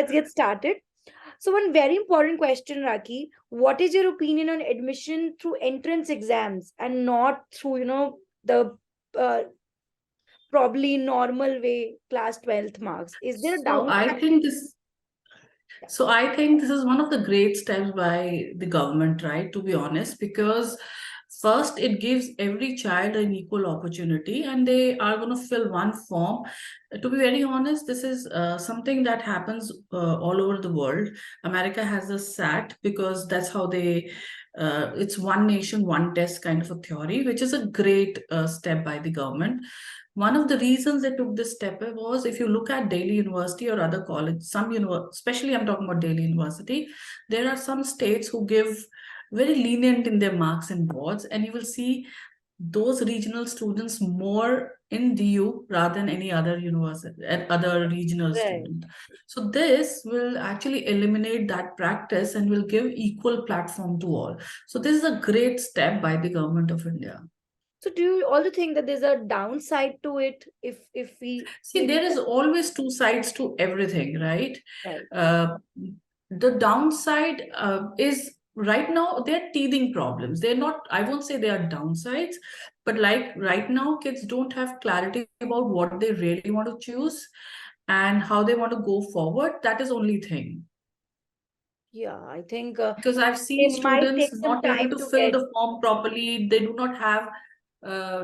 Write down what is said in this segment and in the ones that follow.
let's get started. So one very important question, Rakhi, what is your opinion on admission through entrance exams and not through, the uh, probably normal way class 12th marks? Is there a So I downside? think this so I think this is one of the great steps by the government, right? To be honest, because first it gives every child an equal opportunity, and they are going to fill one form. To be very honest, this is something that happens all over the world. America has a SAT because that's how they. It's one nation, one test kind of a theory, which is a great step by the government. One of the reasons they took this step was, if you look at Delhi University or other college, especially I'm talking about Delhi University, there are some states who give very lenient in their marks and boards, and you will see those regional students more in DU rather than any other university and other regional Right. student. So this will actually eliminate that practice and will give equal platform to all. So this is a great step by the government of India. So do you also think that there's a downside to it if we See, there is always two sides to everything, right? right. The downside is right now they're teething problems. They're not, I won't say they are downsides, but like right now, kids don't have clarity about what they really want to choose and how they want to go forward. That is only thing. Yeah, I think Because I've they seen might take students some not able time to to fill get. the form properly. They do not have,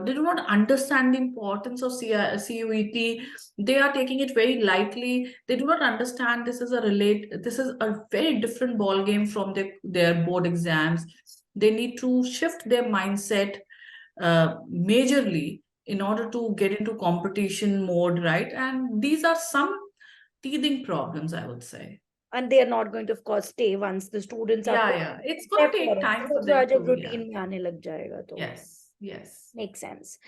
they do not understand the importance of CUET. They are taking it very lightly. They do not understand this is a very different ball game from their board exams. They need to shift their mindset majorly in order to get into competition mode, right? And these are some teething problems, I would say. And they are not going to, of course, stay once the students are Yeah. It's going prepared to for take it. time तो for them थोड़ा जब to, yeah. routine में आने लग जाएगा तो Yes. makes sense.